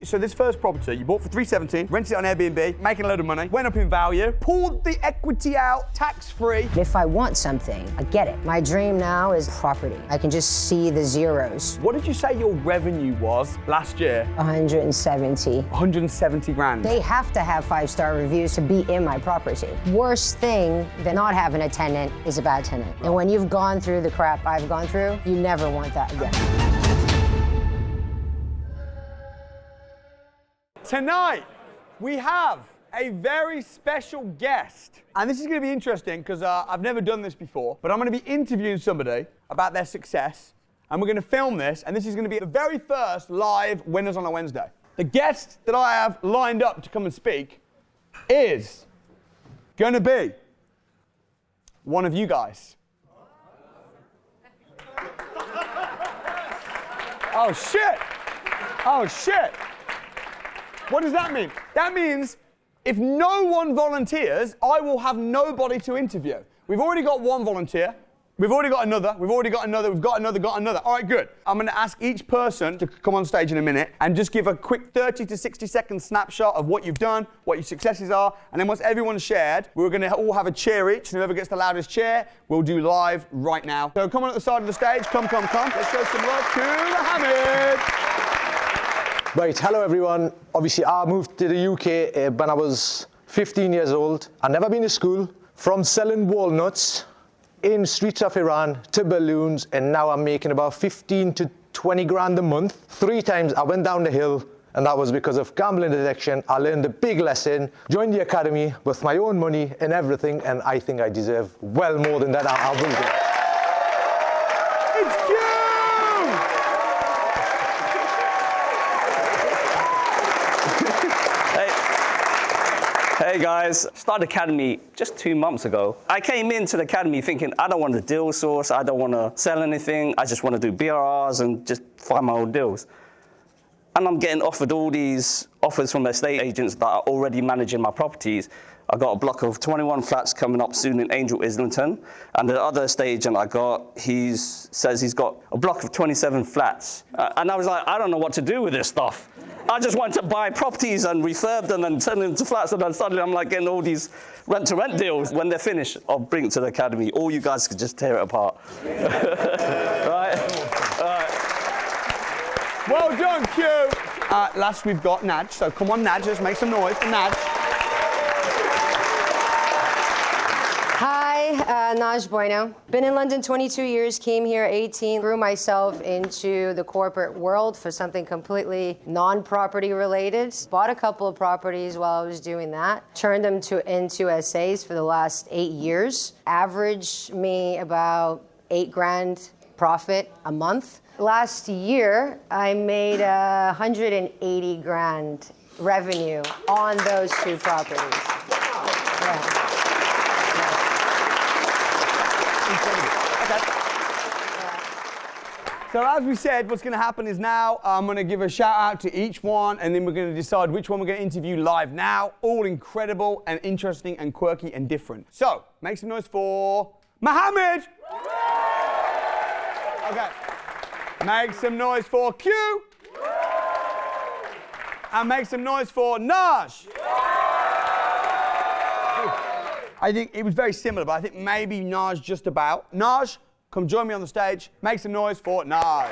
So this first property you bought for $317, rented it on Airbnb, making a load of money, went up in value, pulled the equity out, tax-free. If I want something, I get it. My dream now is property. I can just see the zeros. What did you say your revenue was last year? 170. 170 grand. They have to have 5-star reviews to be in my property. Worst thing than not having a tenant is a bad tenant. And when you've gone through the crap I've gone through, you never want that again. Tonight, we have a very special guest. And this is going to be interesting because I've never done this before, but I'm going to be interviewing somebody about their success. And we're going to film this, and this is going to be the very first live Winners on a Wednesday. The guest that I have lined up to come and speak is going to be one of you guys. Oh, shit! Oh, shit! What does that mean? That means if no one volunteers, I will have nobody to interview. We've already got one volunteer. We've already got another. We've already got another. We've got another. All right, good. I'm going to ask each person to come on stage in a minute and just give a quick 30 to 60 second snapshot of what you've done, what your successes are, and then once everyone's shared, we're going to all have a cheer each, and whoever gets the loudest cheer, we'll do live right now. So come on at the side of the stage. Come. Let's show some love to Mohammed. Right, hello everyone. Obviously, I moved to the UK when I was 15 years old. I'd never been to school. From selling walnuts in streets of Iran to balloons, and now I'm making about 15 to 20 grand a month. 3 times I went down the hill, and that was because of gambling addiction. I learned a big lesson, joined the academy with my own money and everything, and I think I deserve well more than that. I will do. It's cute! Hey guys, started Academy just 2 months ago. I came into the Academy thinking I don't want to deal source, I don't want to sell anything, I just want to do BRRs and just find my own deals. And I'm getting offered all these offers from estate agents that are already managing my properties. I got a block of 21 flats coming up soon in Angel Islington. And the other estate agent I got, he says he's got a block of 27 flats. And I was like, I don't know what to do with this stuff. I just want to buy properties and refurb them and turn them into flats, and then suddenly I'm like getting all these rent-to-rent deals. When they're finished, I'll bring it to the Academy. All you guys could just tear it apart. Right? Well done, Q. Last we've got Naj, so come on, Naj, let's make some noise for Naj. Hi, Naj Bueno. Been in London 22 years, came here 18, grew myself into the corporate world for something completely non-property related. Bought a couple of properties while I was doing that. Turned them into SAs for the last 8 years. Averaged me about 8 grand profit a month. Last year, I made 180 grand revenue on those 2 properties. Yeah. So as we said, what's going to happen is now I'm going to give a shout out to each one, and then we're going to decide which one we're going to interview live now. All incredible and interesting and quirky and different. So make some noise for Mohammed. Okay. Make some noise for Q. And make some noise for Naj. I think it was very similar, but I think maybe Naj just about. Naj, come join me on the stage. Make some noise for Naj.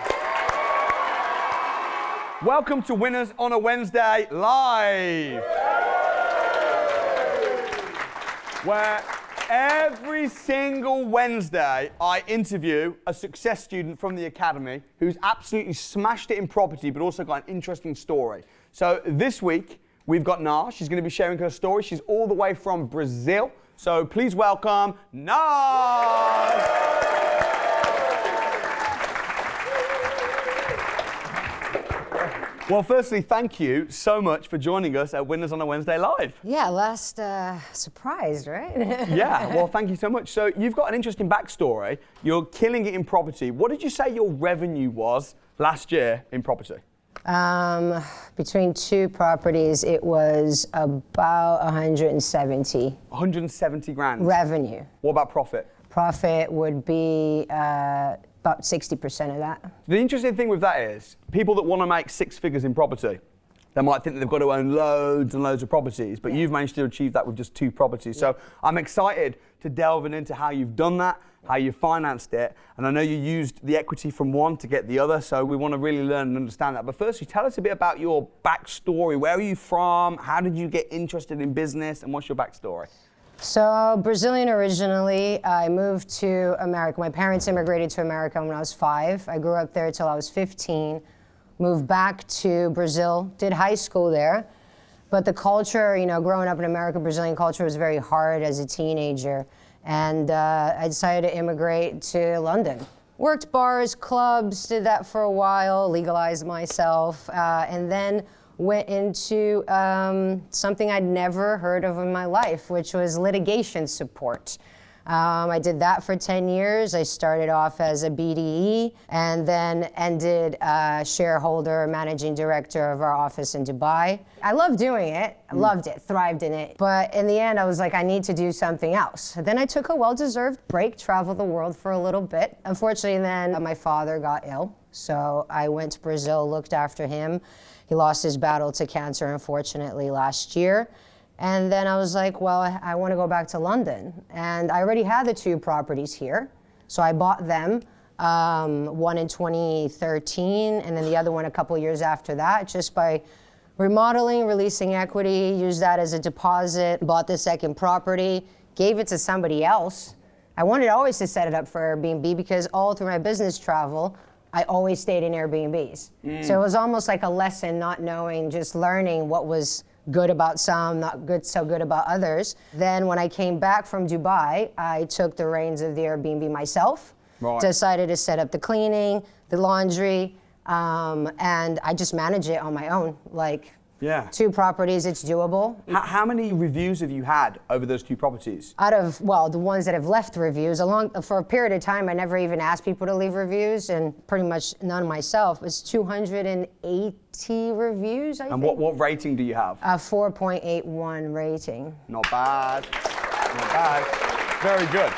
Welcome to Winners on a Wednesday live. Where every single Wednesday I interview a success student from the Academy who's absolutely smashed it in property but also got an interesting story. So this week we've got Naj. She's going to be sharing her story. She's all the way from Brazil. So please welcome Naj. Well, firstly, thank you so much for joining us at Winners on a Wednesday Live. Yeah, last surprised, right? Yeah, well, thank you so much. So you've got an interesting backstory. You're killing it in property. What did you say your revenue was last year in property? Between 2 properties, it was about 170. 170 grand? Revenue. What about profit? Profit would be about 60% of that. The interesting thing with that is, people that want to make 6 figures in property, They might think that they've got to own loads and loads of properties, but you've managed to achieve that with just 2 properties. So I'm excited to delve into how you've done that, how you financed it, and I know you used the equity from one to get the other, so we want to really learn and understand that. But firstly, tell us a bit about your backstory. Where are you from? How did you get interested in business, and what's your backstory? So, Brazilian originally. I moved to America. My parents immigrated to America when I was 5. I grew up there till I was 15. Moved back to Brazil, did high school there. But the culture, you know, growing up in America, Brazilian culture was very hard as a teenager. And I decided to immigrate to London. Worked bars, clubs, did that for a while, legalized myself, and then went into something I'd never heard of in my life, which was litigation support. I did that for 10 years. I started off as a BDE and then ended shareholder, managing director of our office in Dubai. I loved doing it. I loved it, thrived in it. But in the end, I was like, I need to do something else. Then I took a well-deserved break, traveled the world for a little bit. Unfortunately, then my father got ill. So I went to Brazil, looked after him. He lost his battle to cancer, unfortunately, last year. And then I was like, well, I want to go back to London. And I already had the 2 properties here. So I bought them, one in 2013, and then the other one a couple years after that, just by remodeling, releasing equity, used that as a deposit, bought the second property, gave it to somebody else. I wanted always to set it up for Airbnb because all through my business travel, I always stayed in Airbnbs. So it was almost like a lesson, not knowing, just learning what was good about some, not good, so good about others. Then when I came back from Dubai, I took the reins of the Airbnb myself, decided to set up the cleaning, the laundry, and I just manage it on my own. Like, 2 properties, it's doable. How many reviews have you had over those 2 properties? Out of, well, the ones that have left reviews, for a period of time, I never even asked people to leave reviews, and pretty much none myself. It's 280 reviews, I think. And what rating do you have? A 4.81 rating. Not bad. Not bad. Very good.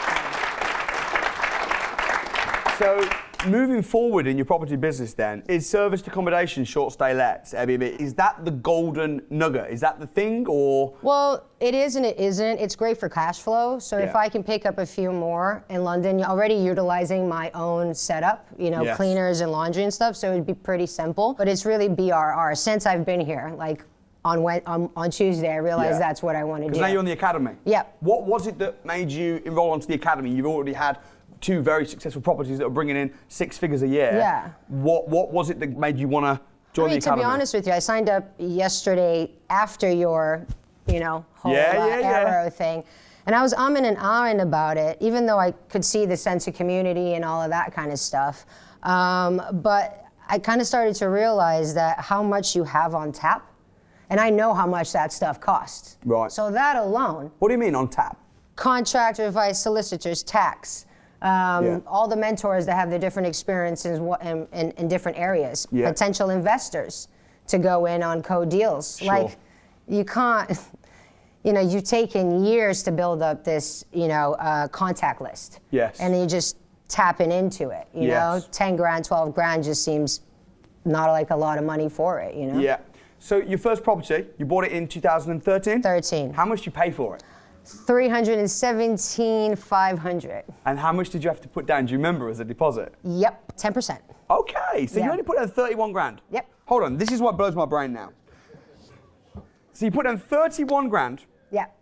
So, moving forward in your property business then, is serviced accommodation, short stay lets, Airbnb, is that the golden nugget? Is that the thing, or? Well, it is and it isn't. It's great for cash flow. So if I can pick up a few more in London, already utilizing my own setup, you know, cleaners and laundry and stuff, so it'd be pretty simple. But it's really BRR. Since I've been here, like on Tuesday, I realized that's what I want to do. Because now you're on the academy. Yeah. What was it that made you enroll onto the academy? You've already had 2 very successful properties that are bringing in 6 figures a year. Yeah. What was it that made you want to join the academy? To be honest with you, I signed up yesterday after your, you know, whole Arrow thing. And I was umming and ahhing about it, even though I could see the sense of community and all of that kind of stuff. But I kind of started to realize that how much you have on tap, and I know how much that stuff costs. Right. So that alone. What do you mean on tap? Contract advice, solicitors, tax. All the mentors that have the different experiences in different areas, potential investors to go in on co-deals. Like, you can't, you know, you've taken years to build up this, you know, contact list. Yes. And then you're just tapping into it, you know? 10 grand, 12 grand just seems not like a lot of money for it, you know? Yeah. So your first property, you bought it in 2013? 13. How much did you pay for it? $317,500. And how much did you have to put down? Do you remember as a deposit? Yep, 10%. Okay, so you only put down 31 grand. Yep. Hold on, this is what blows my brain now. So you put down 31 grand. Yep.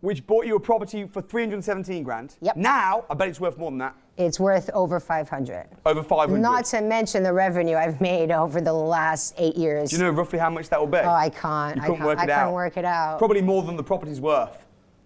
Which bought you a property for 317 grand. Yep. Now, I bet it's worth more than that. It's worth over 500. Over 500. Not to mention the revenue I've made over the last 8 years. Do you know roughly how much that will be? Oh, I can't. You couldn't work it out. I couldn't work it out. Probably more than the property's worth.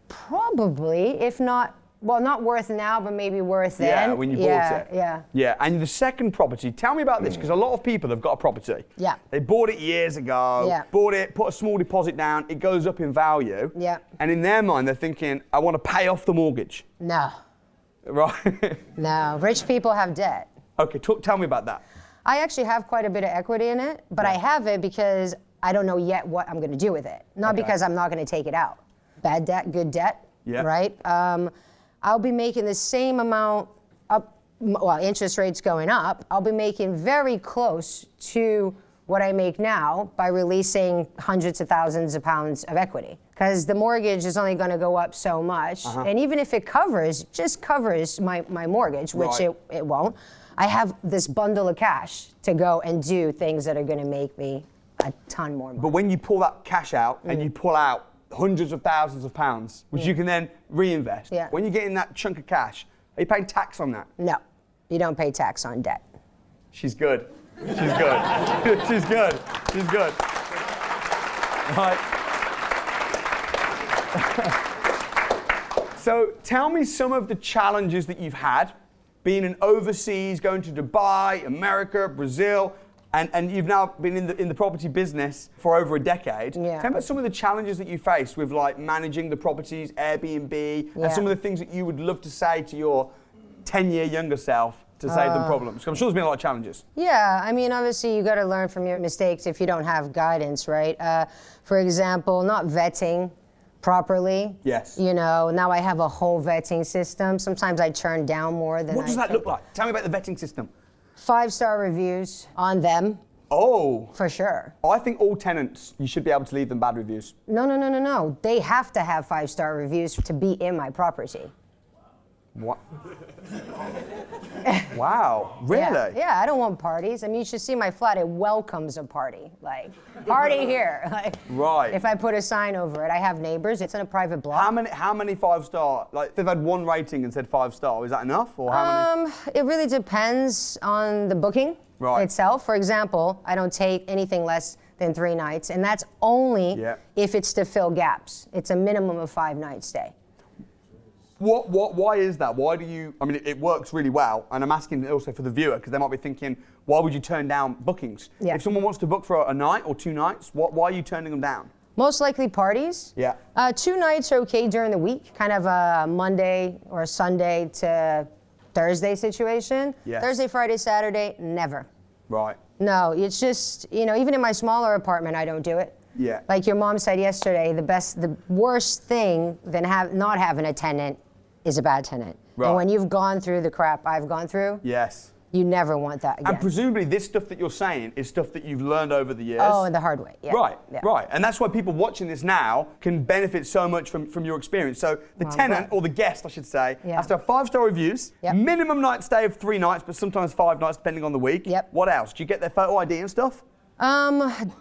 Probably, if not, well, not worth now, but maybe worth then. Yeah, when you bought it. Yeah. Yeah, and the second property, tell me about this, because a lot of people have got a property. Yeah. They bought it years ago, bought it, put a small deposit down, it goes up in value. Yeah. And in their mind, they're thinking, I want to pay off the mortgage. No. Right? No, rich people have debt. Okay, tell me about that. I actually have quite a bit of equity in it, but I have it because I don't know yet what I'm going to do with it. Not because I'm not going to take it out. Bad debt, good debt, right? I'll be making the same amount up, well, interest rates going up, I'll be making very close to what I make now by releasing hundreds of thousands of pounds of equity. Because the mortgage is only going to go up so much. And even if it just covers my mortgage, which it won't, I have this bundle of cash to go and do things that are going to make me a ton more money. But when you pull that cash out and you pull out hundreds of thousands of pounds, which you can then reinvest, when you're getting that chunk of cash, are you paying tax on that? No, you don't pay tax on debt. She's good. She's good. She's good. She's good. Right. So tell me some of the challenges that you've had being an overseas, going to Dubai, America, Brazil, and you've now been in the property business for over a decade. Yeah. Tell me about some of the challenges that you face with like managing the properties, Airbnb, and some of the things that you would love to say to your 10-year younger self to save them problems. I'm sure there's been a lot of challenges. Yeah, I mean, obviously you got to learn from your mistakes if you don't have guidance, right? For example, not vetting properly. Yes. You know, now I have a whole vetting system. Sometimes I turn down more than What does that look like? Tell me about the vetting system. 5-star reviews on them. Oh. For sure. I think all tenants, you should be able to leave them bad reviews. No. They have to have 5-star reviews to be in my property. What? Wow, really? Yeah, I don't want parties. I mean, you should see my flat. It welcomes a party. Like, party here. Like, right. If I put a sign over it, I have neighbors. It's in a private block. How many 5-star? Like, if they've had one rating and said 5-star, is that enough? Or how many? It really depends on the booking itself. For example, I don't take anything less than 3 nights, and that's only if it's to fill gaps. It's a minimum of 5-night stay. Why is that? Why do you, I mean, it works really well, and I'm asking also for the viewer, because they might be thinking, why would you turn down bookings? Yeah. If someone wants to book for a night or 2 nights, why are you turning them down? Most likely parties. Yeah. 2 nights are okay during the week, kind of a Monday or a Sunday to Thursday situation. Yes. Thursday, Friday, Saturday, never. Right. No, it's just, you know, even in my smaller apartment, I don't do it. Yeah. Like your mom said yesterday, the worst thing than not having a tenant is a bad tenant. Right. And when you've gone through the crap I've gone through, yes, you never want that again. And presumably this stuff that you're saying is stuff that you've learned over the years. Oh, the hard way. Yeah. Right, Yeah. right. And that's why people watching this now can benefit so much from your experience. So the tenant, or the guest, I should say, has to have 5-star reviews, minimum night stay of 3 nights, but sometimes 5 nights depending on the week. Yep. What else? Do you get their photo ID and stuff?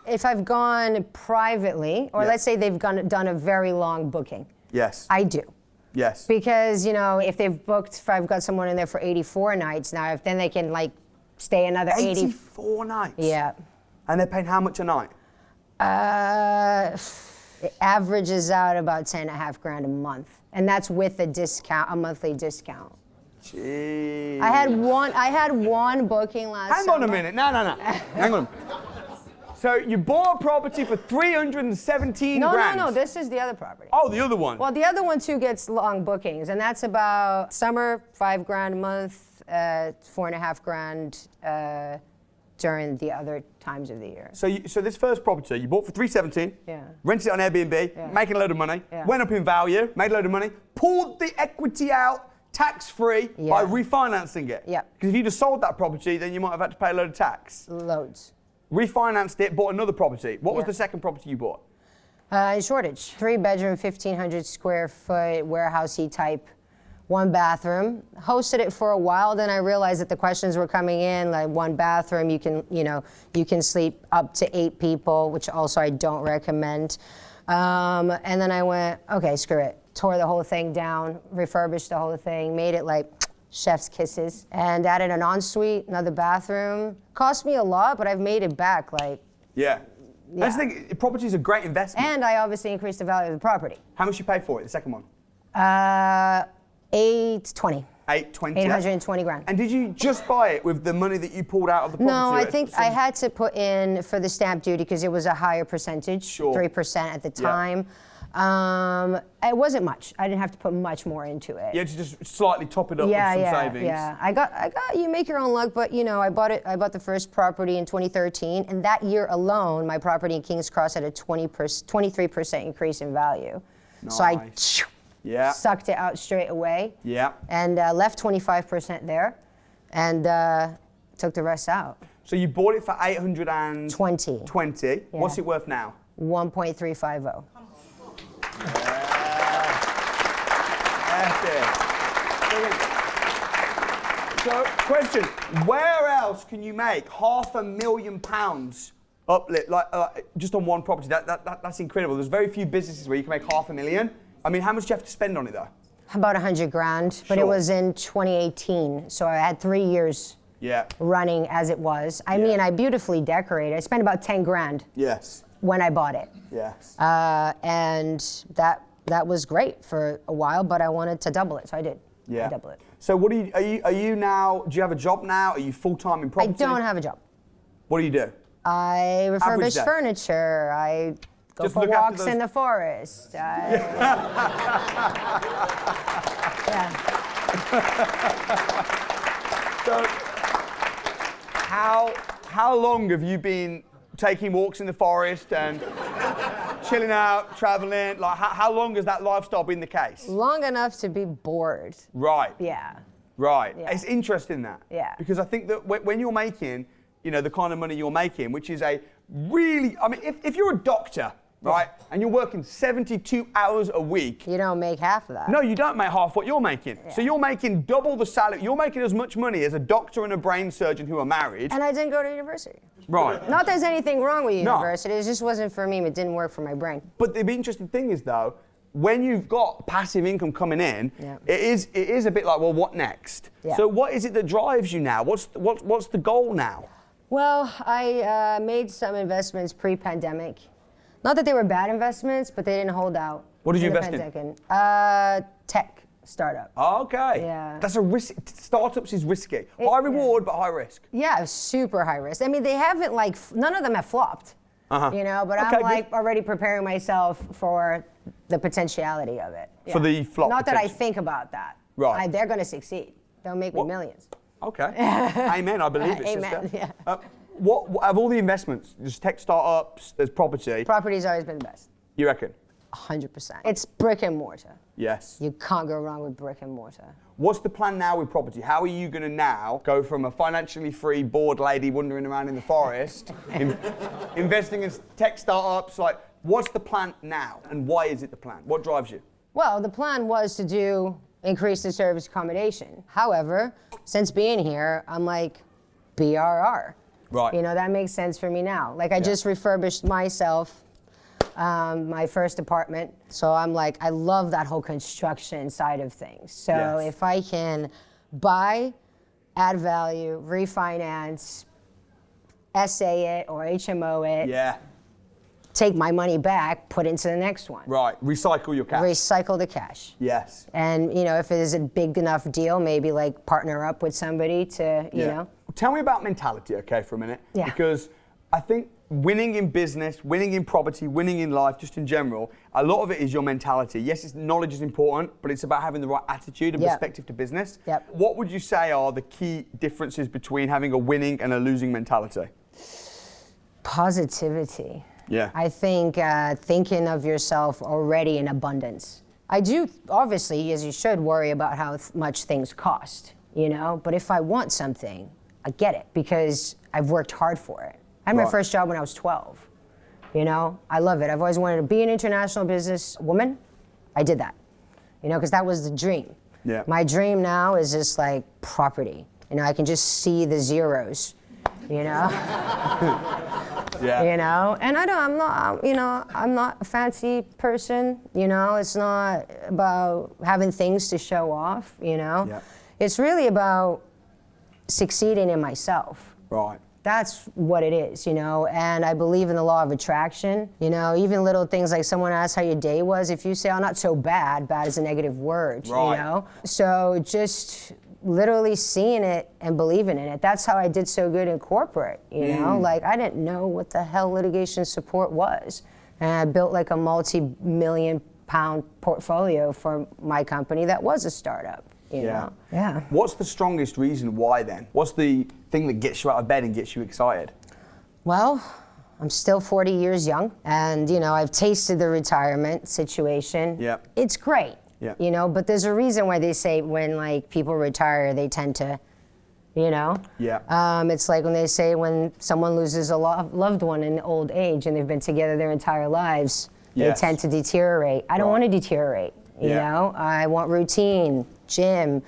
If I've gone privately, or let's say they've done a very long booking. Yes. I do. Yes. Because, you know, if they've booked, if I've got someone in there for 84 nights now, then they can, like, stay another 84 nights? Yeah. And they're paying how much a night? It averages out about 10.5 grand a month. And that's with a discount, a monthly discount. Jeez. I had one booking last Hang on a minute. No. Hang on. So you bought a property for 317 grand. No, this is the other property. Oh, the other one. Well, the other one too gets long bookings, and that's about summer, 5 grand a month, 4.5 grand during the other times of the year. So this first property you bought for 317. Yeah. Rented it on Airbnb, making a load of money. Yeah. Went up in value, made a load of money. Pulled the equity out tax-free by refinancing it. Yeah. Because if you'd have sold that property, then you might have had to pay a load of tax. Loads. Refinanced it, bought another property. What was the second property you bought? In Shoreditch, 3-bedroom, 1,500 square foot, warehousey type, 1 bathroom. Hosted it for a while, then I realized that the questions were coming in, like 1 bathroom, you can sleep up to 8 people, which also I don't recommend. And then I went, okay, screw it. Tore the whole thing down, refurbished the whole thing, made it like chef's kisses, and added an ensuite, another bathroom. Cost me a lot, but I've made it back, like. Yeah. I just think property is a great investment. And I obviously increased the value of the property. How much you paid for it, the second one? 820. 820. 820 grand. And did you just buy it with the money that you pulled out of the property? No, I think I had to put in for the stamp duty because it was a higher percentage, 3% at the time. It wasn't much. I didn't have to put much more into it. You had to just slightly top it up with some savings. Yeah. I got. You make your own luck, but you know, I bought the first property in 2013, and that year alone, my property in King's Cross had a 23% increase in value. Nice. So I sucked it out straight away. Yeah. And left 25% there, and took the rest out. So you bought it for 820. 20. Yeah. What's it worth now? 1.350. So, question: where else can you make £500,000 uplift, just on one property? That's incredible. There's very few businesses where you can make £500,000. I mean, how much do you have to spend on it though? About 100 grand, but it was in 2018, so I had 3 years running as it was. I mean, I beautifully decorated. I spent about 10 grand. Yes. When I bought it. Yes. And that was great for a while, but I wanted to double it, so I did. Yeah. I doubled it. So what are you now? Do you have a job now? Are you full-time in property? I don't have a job. What do you do? I refurbish furniture. I go Just for look after walks in the forest. So, how long have you been taking walks in the forest and chilling out, traveling? Like, how long has that lifestyle been the case? Long enough to be bored. Right. Yeah. Right. Yeah. It's interesting that. Yeah. Because I think that when you're making, the kind of money you're making, which is a really, I mean, if you're a doctor, right, and you're working 72 hours a week. You don't make half of that. No, you don't make half what you're making. Yeah. So you're making double the salary. You're making as much money as a doctor and a brain surgeon who are married. And I didn't go to university. Right. Not that there's anything wrong with No. university, it just wasn't for me, it didn't work for my brain. But the interesting thing is, though, when you've got passive income coming in, it is a bit like, well, what next? Yeah. So what is it that drives you now? What's the goal now? Well, I made some investments pre-pandemic. Not that they were bad investments, but they didn't hold out. What did you the invest in? pandemic. Tech startup. Okay. Yeah. That's a risk. Startups is risky. High reward, but high risk. Yeah, super high risk. I mean, they haven't none of them have flopped. Uh-huh. But Okay, I'm good. already preparing myself for the potentiality of it. For the flop Not that I potential. think about that. Right. They're going to succeed. They'll make me millions. Okay. Amen. I believe it, Amen, sister. yeah. What of all the investments? There's tech startups. There's property. Property's always been the best. You reckon? 100%. It's brick and mortar. Yes. You can't go wrong with brick and mortar. What's the plan now with property? How are you going to now go from a financially free, bored lady wandering around in the forest, investing in tech startups? Like, what's the plan now, and why is it the plan? What drives you? Well, the plan was to increase the service accommodation. However, since being here, I'm like, BRR. Right. That makes sense for me now. Like, I just refurbished myself, my first apartment. So I'm like, I love that whole construction side of things. So Yes. if I can buy, add value, refinance, SA it or HMO it, Yeah. take my money back, put into the next one. Right. Recycle your cash. Recycle the cash. Yes. And, if it is a big enough deal, maybe partner up with somebody to, you know. Tell me about mentality, okay, for a minute. Yeah. Because I think winning in business, winning in property, winning in life, just in general, a lot of it is your mentality. Yes, knowledge is important, but it's about having the right attitude and perspective to business. Yep. What would you say are the key differences between having a winning and a losing mentality? Positivity. Yeah. I think thinking of yourself already in abundance. I do, obviously, as you should, worry about how much things cost, but if I want something, I get it because I've worked hard for it. I had my first job when I was 12. I love it. I've always wanted to be an international business woman. I did that, because that was the dream. Yeah. My dream now is just like property. I can just see the zeros, Yeah. And I'm not a fancy person, it's not about having things to show off, Yeah. It's really about succeeding in myself. Right. That's what it is, and I believe in the law of attraction. Even little things like someone asks how your day was, if you say, oh, not so bad is a negative word, Right. So just literally seeing it and believing in it. That's how I did so good in corporate, Like, I didn't know what the hell litigation support was. And I built like a multi-million pound portfolio for my company that was a startup, you know? Yeah. What's the strongest reason why then? What's the thing that gets you out of bed and gets you excited? Well, I'm still 40 years young, and I've tasted the retirement situation. Yeah. It's great. Yeah. But there's a reason why they say when people retire, they tend to you know? Yeah. It's like when they say when someone loses a loved one in old age and they've been together their entire lives, Yes. they tend to deteriorate. I don't want to deteriorate, you know? I want routine, gym,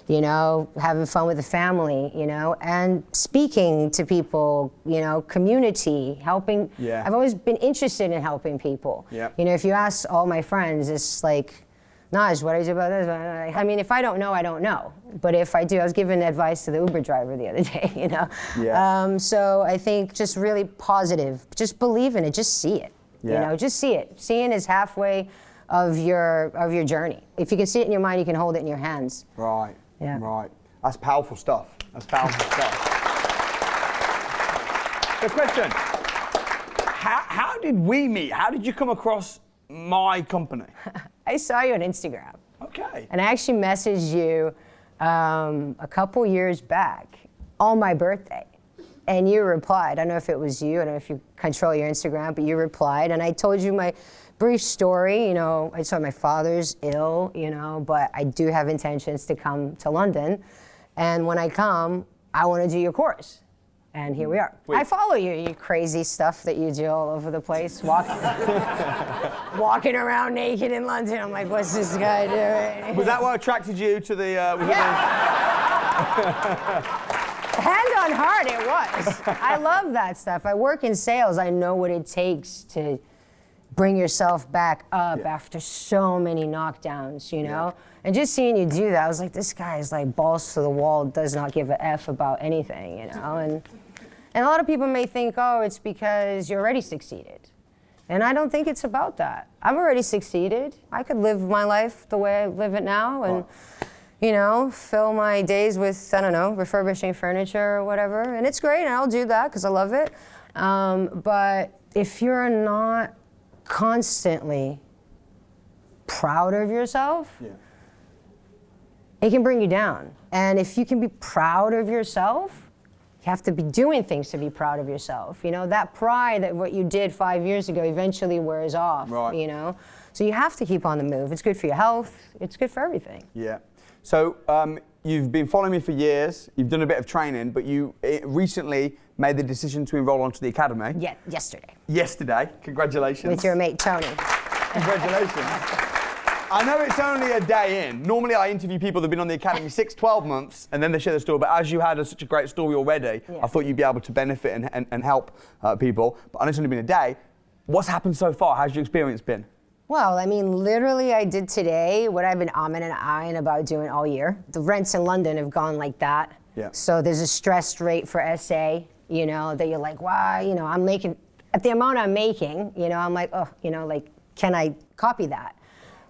you know, having fun with the family, you know, and speaking to people, you know, community, helping. Yeah. I've always been interested in helping people. Yeah. You know, if you ask all my friends, it's like, Naj, what do you do about this? I mean, if I don't know, I don't know. But if I do, I was giving advice to the Uber driver the other day, you know? Yeah. So I think just really positive. Just believe in it. Just see it. Yeah. You know, just see it. Seeing is halfway of your journey. If you can see it in your mind, you can hold it in your hands. Right. Yeah. Right. That's powerful stuff. That's powerful stuff. The question, how did we meet? How did you come across my company? I saw you on Instagram. Okay. And I actually messaged you a couple years back on my birthday. And you replied. I don't know if it was you. I don't know if you control your Instagram, but you replied. And I told you my brief story. You know, I told my father's ill, you know, but I do have intentions to come to London. And when I come, I want to do your course. And here we are. Wait. I follow you, you crazy stuff that you do all over the place, walking around naked in London. I'm like, what's this guy doing? Was that what attracted you to the? Hand on heart, it was. I love that stuff. I work in sales. I know what it takes to bring yourself back up after so many knockdowns, you know? And just seeing you do that, I was like, this guy is like balls to the wall, does not give a F about anything, you know? And a lot of people may think, oh, it's because you already succeeded. And I don't think it's about that. I've already succeeded. I could live my life the way I live it now and, you know, fill my days with, I don't know, refurbishing furniture or whatever. And it's great, and I'll do that because I love it. But if you're not constantly proud of yourself, it can bring you down. And if you can be proud of yourself, you have to be doing things to be proud of yourself. You know, that pride that what you did 5 years ago eventually wears off, you know? So you have to keep on the move. It's good for your health. It's good for everything. Yeah. So you've been following me for years. You've done a bit of training, but you recently made the decision to enroll onto the academy. Yeah, yesterday. Yesterday. Congratulations. With your mate, Tony. Congratulations. I know it's only a day in. Normally I interview people that have been on the academy 6, 12 months, and then they share the story. But as you had such a great story already, I thought you'd be able to benefit and help people. But I know it's only been a day. What's happened so far? How's your experience been? Well, I mean, literally I did today what I've been umming and ahhing about doing all year. The rents in London have gone like that. Yeah. So there's a stressed rate for SA, you know, that you're like, wow, you know, I'm making, at the amount I'm making, you know, I'm like, oh, you know, like, can I copy that?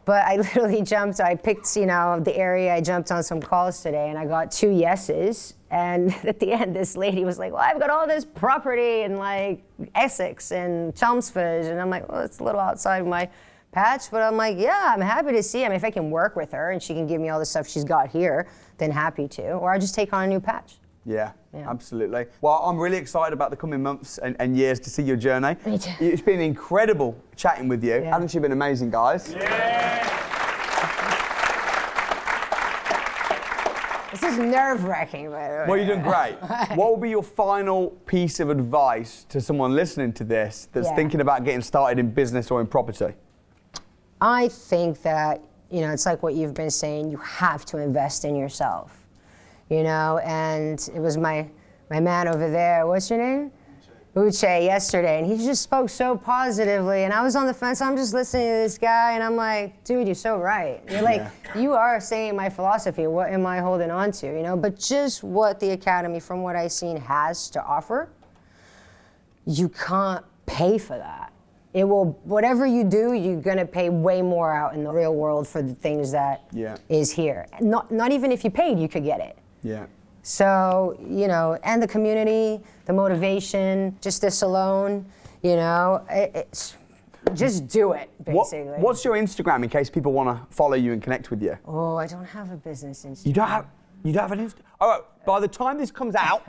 But I literally I picked, you know, the area, I jumped on some calls today and I got 2 yeses. And at the end, this lady was like, well, I've got all this property in like Essex and Chelmsford. And I'm like, well, it's a little outside my patch, but I'm like, yeah, I'm happy to see. I mean, if I can work with her and she can give me all the stuff she's got here, then happy to. Or I'll just take on a new patch. Yeah, absolutely. Well, I'm really excited about the coming months and years to see your journey. Me too. It's been incredible chatting with you. Haven't you been amazing, guys? This is nerve-wracking, by the way. Well, you're doing great. What would be your final piece of advice to someone listening to this that's thinking about getting started in business or in property? I think that, you know, it's like what you've been saying, you have to invest in yourself. You know, and it was my man over there, what's your name? Uche, yesterday, and he just spoke so positively, and I was on the fence, I'm just listening to this guy, and I'm like, dude, you're so right. You're like, you are saying my philosophy, what am I holding on to, you know? But just what the Academy, from what I've seen, has to offer, you can't pay for that. It will, whatever you do, you're gonna pay way more out in the real world for the things that is here. Not even if you paid, you could get it. Yeah. So, you know, and the community, the motivation, just this alone, you know, it's just do it, basically. What's your Instagram in case people want to follow you and connect with you? Oh, I don't have a business Instagram. You don't have an Instagram? All right, by the time this comes out,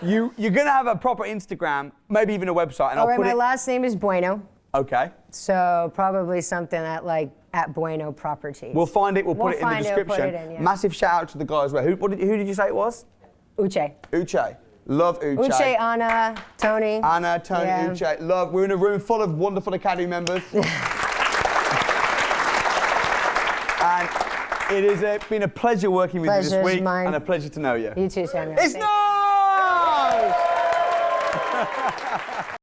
you're going to have a proper Instagram, maybe even a website. And All right, my last name is Bueno. Okay. So probably something that like at Bueno Properties. We'll find it. We'll put it in the description. Put it in, yeah. Massive shout out to the guy as well. Who did you say it was? Uche. Uche. Love Uche. Uche, Anna, Tony. Anna, Tony, Yeah. Uche. Love. We're in a room full of wonderful Academy members. And it has been a pleasure working with you this Pleasure's week mine. and a pleasure to know you. You too, Samuel. It's Thank you. Naj!